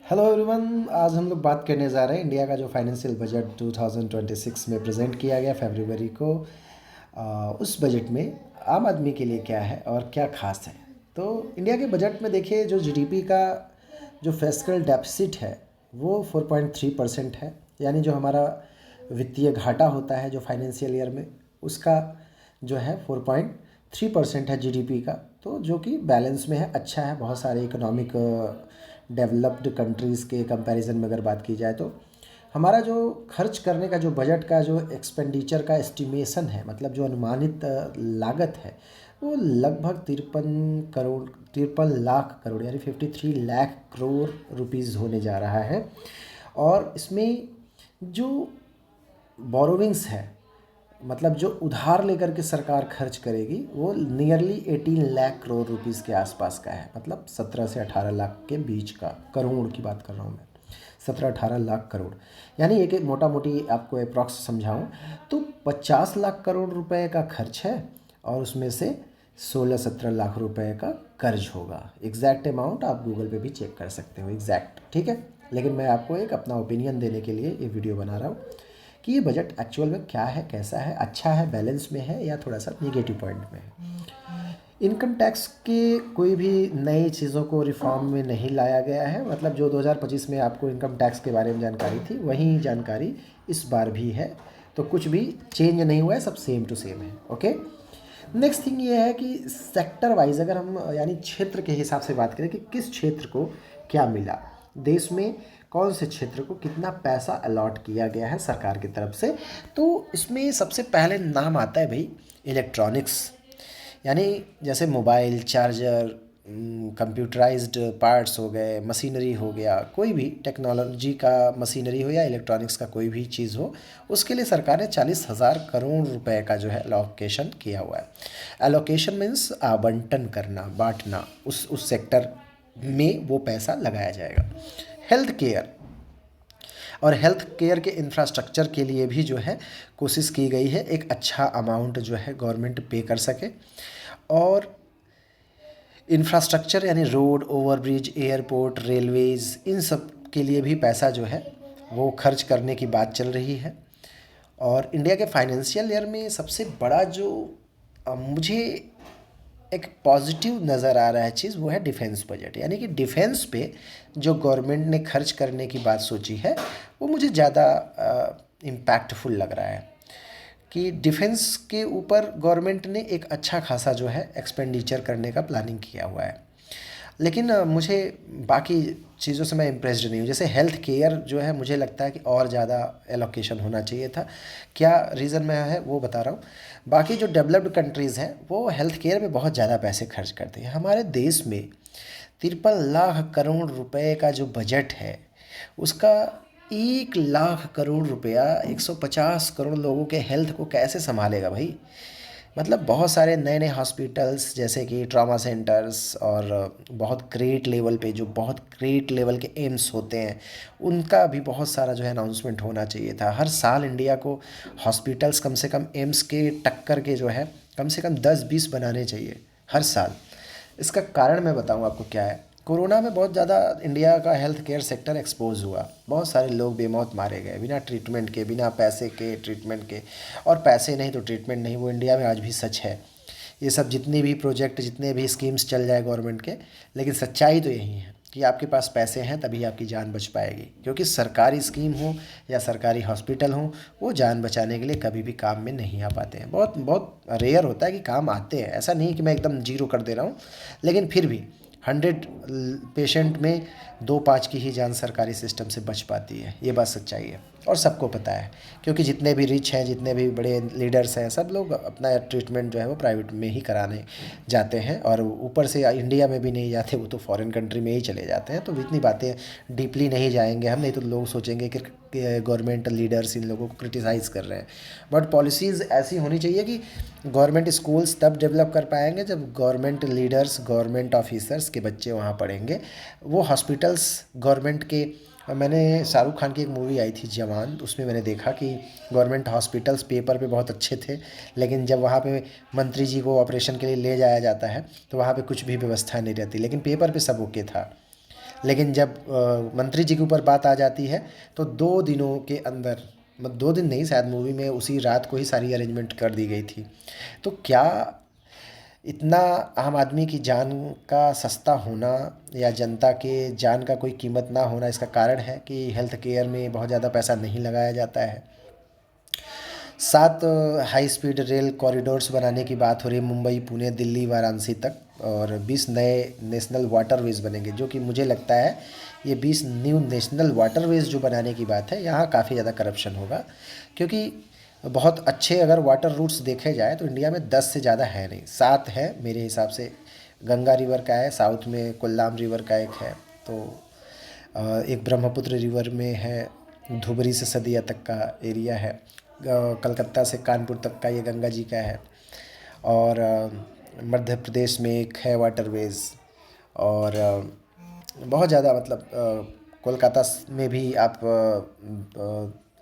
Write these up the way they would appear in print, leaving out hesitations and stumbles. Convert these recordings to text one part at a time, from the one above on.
Hello everyone. आज हम लोग बात करने जा रहे हैं इंडिया का जो फाइनेंशियल बजट 2026 में प्रेजेंट किया गया फरवरी को। उस बजट में आम आदमी के लिए क्या है और क्या खास है। तो इंडिया के बजट में देखिए, जो जीडीपी का जो फिस्कल डेफिसिट है वो 4.3% है। यानी जो हमारा वित्तीय घाटा होता है जो फाइनेंशियल ईयर में, उसका जो है 4.3% है जीडीपी का। तो जो कि बैलेंस में है, अच्छा है। बहुत सारे इकोनॉमिक डेवलप्ड कंट्रीज़ के कंपैरिजन में अगर बात की जाए तो हमारा जो खर्च करने का जो बजट का जो एक्सपेंडिचर का एस्टिमेशन है, मतलब जो अनुमानित लागत है, वो लगभग 53 लाख करोड़ यानी 53 लाख करोड़ रुपीज़ होने जा रहा है। और इसमें जो बोरोविंग्स है, मतलब जो उधार लेकर के सरकार खर्च करेगी, वो नियरली 18 लाख करोड़ रुपीज़ के आसपास का है। मतलब 17 से 18 लाख के बीच का, करोड़ की बात कर रहा हूँ मैं, 17-18 लाख करोड़। यानी एक मोटा मोटी आपको अप्रॉक्स समझाऊँ तो 50 लाख करोड़ रुपए का खर्च है और उसमें से 16-17 लाख रुपए का कर्ज होगा। एग्जैक्ट अमाउंट आप गूगल पे भी चेक कर सकते हो, एग्जैक्ट, ठीक है। लेकिन मैं आपको एक अपना ओपिनियन देने के लिए ये वीडियो बना रहा हूँ कि ये बजट एक्चुअल में क्या है, कैसा है, अच्छा है, बैलेंस में है या थोड़ा सा निगेटिव पॉइंट में है। इनकम टैक्स के कोई भी नई चीज़ों को रिफॉर्म में नहीं लाया गया है। मतलब जो 2025 में आपको इनकम टैक्स के बारे में जानकारी थी, वही जानकारी इस बार भी है। तो कुछ भी चेंज नहीं हुआ है, सब सेम टू सेम है। ओके। नेक्स्ट थिंग ये है कि सेक्टर वाइज अगर हम यानी क्षेत्र के हिसाब से बात करें कि किस क्षेत्र को क्या मिला, देश में कौन से क्षेत्र को कितना पैसा अलॉट किया गया है सरकार की तरफ से, तो इसमें सबसे पहले नाम आता है भाई इलेक्ट्रॉनिक्स। यानी जैसे मोबाइल, चार्जर, कंप्यूटराइज्ड पार्ट्स हो गए, मशीनरी हो गया, कोई भी टेक्नोलॉजी का मशीनरी हो या इलेक्ट्रॉनिक्स का कोई भी चीज़ हो, उसके लिए सरकार ने 40,000 करोड़ रुपए का जो है एलोकेशन किया हुआ है। एलोकेशन मीन्स आवंटन करना, बांटना, उस सेक्टर में वो पैसा लगाया जाएगा। हेल्थ केयर और हेल्थ केयर के इंफ्रास्ट्रक्चर के लिए भी जो है कोशिश की गई है, एक अच्छा अमाउंट जो है गवर्नमेंट पे कर सके। और इंफ्रास्ट्रक्चर यानी रोड, ओवरब्रिज, एयरपोर्ट, रेलवेज़, इन सब के लिए भी पैसा जो है वो खर्च करने की बात चल रही है। और इंडिया के फाइनेंशियल ईयर में सबसे बड़ा जो मुझे एक पॉजिटिव नज़र आ रहा है चीज़, वो है डिफेंस बजट। यानी कि डिफेंस पे जो गवर्नमेंट ने खर्च करने की बात सोची है, वो मुझे ज़्यादा इम्पैक्टफुल लग रहा है कि डिफेंस के ऊपर गवर्नमेंट ने एक अच्छा खासा जो है एक्सपेंडिचर करने का प्लानिंग किया हुआ है। लेकिन मुझे बाकी चीज़ों से मैं इम्प्रेस्ड नहीं हूँ। जैसे हेल्थ केयर जो है, मुझे लगता है कि और ज़्यादा एलोकेशन होना चाहिए था। क्या रीज़न में है वो बता रहा हूँ। बाकी जो डेवलप्ड कंट्रीज़ हैं वो हेल्थ केयर में बहुत ज़्यादा पैसे खर्च करते हैं। हमारे देश में 53 लाख करोड़ रुपए का जो बजट है, उसका 1 लाख करोड़ रुपया 150 करोड़ लोगों के हेल्थ को कैसे संभालेगा भाई। मतलब बहुत सारे नए नए हॉस्पिटल्स जैसे कि ट्रॉमा सेंटर्स और बहुत ग्रेट लेवल पे, जो बहुत ग्रेट लेवल के एम्स होते हैं, उनका भी बहुत सारा जो है अनाउंसमेंट होना चाहिए था। हर साल इंडिया को हॉस्पिटल्स कम से कम एम्स के टक्कर के जो है कम से कम 10-20 बनाने चाहिए हर साल। इसका कारण मैं बताऊँ आपको क्या है। कोरोना में बहुत ज़्यादा इंडिया का हेल्थ केयर सेक्टर एक्सपोज हुआ, बहुत सारे लोग बेमौत मारे गए बिना ट्रीटमेंट के, बिना पैसे के ट्रीटमेंट के। और पैसे नहीं तो ट्रीटमेंट नहीं, वो इंडिया में आज भी सच है। ये सब जितने भी प्रोजेक्ट, जितने भी स्कीम्स चल जाए गवर्नमेंट के, लेकिन सच्चाई तो यही है कि आपके पास पैसे हैं तभी आपकी जान बच पाएगी। क्योंकि सरकारी स्कीम हो या सरकारी हॉस्पिटल हो, वो जान बचाने के लिए कभी भी काम में नहीं आ पाते हैं। बहुत बहुत रेयर होता है कि काम आते हैं। ऐसा नहीं कि मैं एकदम जीरो कर दे रहा हूँ, लेकिन फिर भी 100 पेशेंट में 2-5 की ही जान सरकारी सिस्टम से बच पाती है। ये बात सच्चाई है और सबको पता है। क्योंकि जितने भी रिच हैं, जितने भी बड़े लीडर्स हैं, सब लोग अपना ट्रीटमेंट जो है वो प्राइवेट में ही कराने जाते हैं। और ऊपर से इंडिया में भी नहीं जाते, वो तो फॉरेन कंट्री में ही चले जाते हैं। तो इतनी बातें डीपली नहीं जाएंगे हम, नहीं तो लोग सोचेंगे कि गवर्नमेंट लीडर्स इन लोगों को क्रिटिसाइज़ कर रहे हैं। बट पॉलिसीज़ ऐसी होनी चाहिए कि गवर्नमेंट स्कूल्स तब डेवलप कर पाएंगे जब गवर्नमेंट लीडर्स, गवर्नमेंट ऑफिसर्स के बच्चे वहाँ पढ़ेंगे। वो हॉस्पिटल्स गवर्नमेंट के, मैंने शाहरुख खान की एक मूवी आई थी जवान, उसमें मैंने देखा कि गवर्नमेंट हॉस्पिटल्स पेपर पे बहुत अच्छे थे, लेकिन जब वहाँ पे मंत्री जी को ऑपरेशन के लिए ले जाया जाता है तो वहाँ पे कुछ भी व्यवस्था नहीं रहती, लेकिन पेपर पे सब ओके था। लेकिन जब मंत्री जी के ऊपर बात आ जाती है तो 2 दिनों के अंदर, मतलब 2 दिन नहीं, शायद मूवी में उसी रात को ही सारी अरेंजमेंट कर दी गई थी। तो क्या इतना आम आदमी की जान का सस्ता होना या जनता के जान का कोई कीमत ना होना इसका कारण है कि हेल्थ केयर में बहुत ज़्यादा पैसा नहीं लगाया जाता है। 7 हाई स्पीड रेल कॉरिडोर्स बनाने की बात हो रही है, मुंबई, पुणे, दिल्ली, वाराणसी तक, और 20 नए नेशनल वाटरवेज़ बनेंगे, जो कि मुझे लगता है ये 20 न्यू नेशनल वाटरवेज़ जो बनाने की बात है, यहाँ काफ़ी ज़्यादा करप्शन होगा। क्योंकि बहुत अच्छे अगर वाटर रूट्स देखे जाए तो इंडिया में 10 से ज़्यादा है नहीं, 7 है मेरे हिसाब से। गंगा रिवर का है, साउथ में कोल्लाम रिवर का एक है, तो एक ब्रह्मपुत्र रिवर में है, धुबरी से सदिया तक का एरिया है, कलकत्ता से कानपुर तक का ये गंगा जी का है, और मध्य प्रदेश में एक है वाटरवेज़, और बहुत ज़्यादा, मतलब कोलकाता में भी आप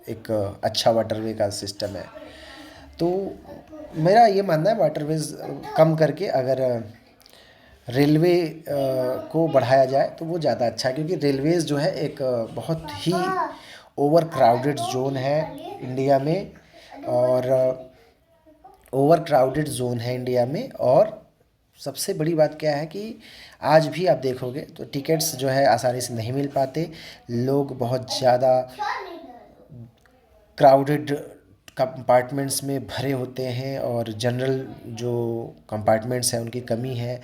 एक अच्छा वाटरवे का सिस्टम है। तो मेरा ये मानना है वाटरवेज़ कम करके अगर रेलवे को बढ़ाया जाए तो वो ज़्यादा अच्छा है, क्योंकि रेलवेज़ जो है एक बहुत ही ओवर क्राउडेड जोन है इंडिया में, और ओवर क्राउडेड जोन है इंडिया में। और सबसे बड़ी बात क्या है कि आज भी आप देखोगे तो टिकट्स जो है आसानी से नहीं मिल पाते, लोग बहुत ज़्यादा क्राउडेड कंपार्टमेंट्स में भरे होते हैं, और जनरल जो कंपार्टमेंट्स हैं उनकी कमी है,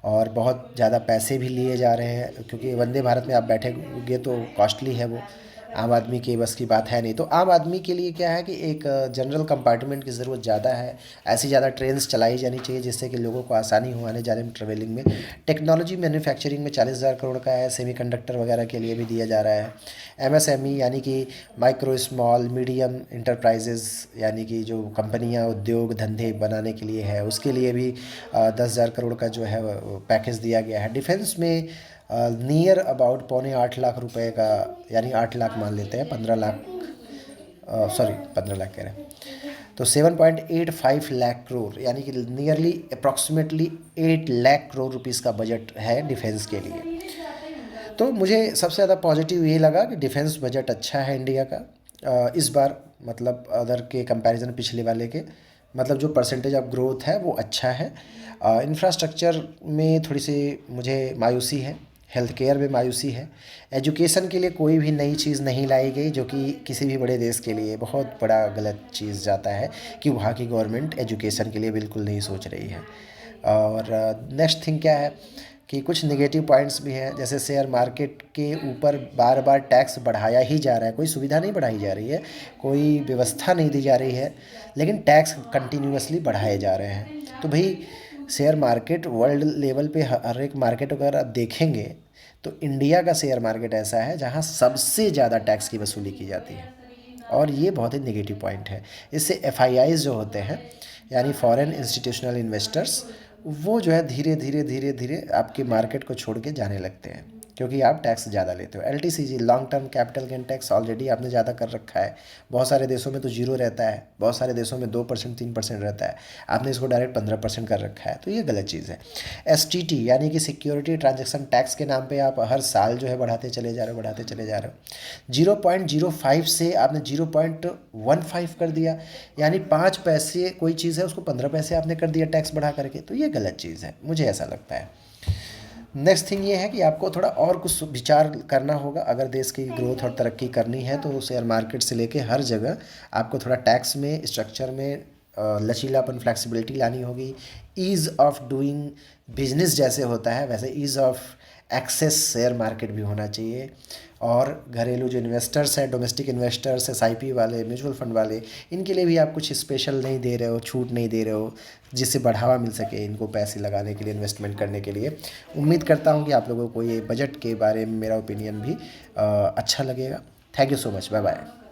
और बहुत ज़्यादा पैसे भी लिए जा रहे हैं, क्योंकि वंदे भारत में आप बैठेंगे तो कॉस्टली है वो, आम आदमी के बस की बात है नहीं। तो आम आदमी के लिए क्या है कि एक जनरल कंपार्टमेंट की ज़रूरत ज़्यादा है, ऐसी ज़्यादा ट्रेन्स चलाई जानी चाहिए जिससे कि लोगों को आसानी हो आने जाने में, ट्रेवलिंग में। टेक्नोलॉजी मैन्युफैक्चरिंग में 40,000 करोड़ का है, सेमीकंडक्टर वगैरह के लिए भी दिया जा रहा है। एमएसएमई यानी कि माइक्रो स्मॉल मीडियम इंटरप्राइजेज़, यानी कि जो कंपनियां उद्योग धंधे बनाने के लिए है, उसके लिए भी 10,000 करोड़ का जो है पैकेज दिया गया है। डिफेंस में नियर अबाउट 7.25 लाख रुपए का, यानी 8 लाख मान लेते हैं, 15 लाख, सॉरी 15 लाख कह रहे हैं, तो 7.85 लाख करोड़, यानी कि nearly approximately 8 lakh crore rupees का बजट है डिफेंस के लिए। तो मुझे सबसे ज़्यादा पॉजिटिव ये लगा कि डिफेंस बजट अच्छा है इंडिया का इस बार, मतलब अदर के कंपैरिजन पिछले वाले के, मतलब जो परसेंटेज ऑफ ग्रोथ है वो अच्छा है। इंफ्रास्ट्रक्चर में थोड़ी सी मुझे मायूसी है, हेल्थ केयर में मायूसी है, एजुकेशन के लिए कोई भी नई चीज़ नहीं लाई गई, जो कि किसी भी बड़े देश के लिए बहुत बड़ा गलत चीज़ जाता है कि वहाँ की गवर्नमेंट एजुकेशन के लिए बिल्कुल नहीं सोच रही है। और नेक्स्ट थिंग क्या है कि कुछ नेगेटिव पॉइंट्स भी हैं, जैसे शेयर मार्केट के ऊपर बार बार टैक्स बढ़ाया ही जा रहा है, कोई सुविधा नहीं बढ़ाई जा रही है, कोई व्यवस्था नहीं दी जा रही है, लेकिन टैक्स कंटिन्यूअसली बढ़ाए जा रहे हैं। तो भाई शेयर मार्केट वर्ल्ड लेवल पे हर एक मार्केट अगर आप देखेंगे तो इंडिया का शेयर मार्केट ऐसा है जहाँ सबसे ज़्यादा टैक्स की वसूली की जाती है, और ये बहुत ही नेगेटिव पॉइंट है। इससे एफआईआईज जो होते हैं, यानी फॉरेन इंस्टीट्यूशनल इन्वेस्टर्स, वो जो है धीरे धीरे धीरे धीरे आपके मार्केट को छोड़ के जाने लगते हैं, क्योंकि आप टैक्स ज़्यादा लेते हो। LTCG, long term capital gain tax, already आपने ज़्यादा कर रखा है। बहुत सारे देशों में तो जीरो रहता है, बहुत सारे देशों में 2% 3% रहता है, आपने इसको डायरेक्ट 15% कर रखा है, तो ये गलत चीज़ है। एसटीटी यानी कि सिक्योरिटी ट्रांजेक्शन टैक्स के नाम पर आप हर साल जो है बढ़ाते चले जा रहे हो, बढ़ाते चले जा रहे हो। 0.05 से आपने 0.15 कर दिया, यानी 5 पैसे कोई चीज़ है उसको 15 पैसे आपने कर दिया टैक्स बढ़ा करके, तो ये गलत चीज़ है, मुझे ऐसा लगता है। नेक्स्ट थिंग ये है कि आपको थोड़ा और कुछ विचार करना होगा, अगर देश की ग्रोथ और तरक्की करनी है तो शेयर मार्केट से लेके हर जगह आपको थोड़ा टैक्स में, स्ट्रक्चर में लचीलापन, फ्लेक्सिबिलिटी लानी होगी। ईज़ ऑफ डूइंग बिजनेस जैसे होता है वैसे ease of access share market भी होना चाहिए। और घरेलू जो इन्वेस्टर्स हैं, डोमेस्टिक इन्वेस्टर्स, एसआईपी वाले, म्यूचुअल फंड वाले, इनके लिए भी आप कुछ स्पेशल नहीं दे रहे हो, छूट नहीं दे रहे हो, जिससे बढ़ावा मिल सके इनको पैसे लगाने के लिए, इन्वेस्टमेंट करने के लिए। उम्मीद करता हूँ कि आप लोगों को ये बजट के बारे में मेरा ओपिनियन भी अच्छा लगेगा। Thank you so much, bye bye.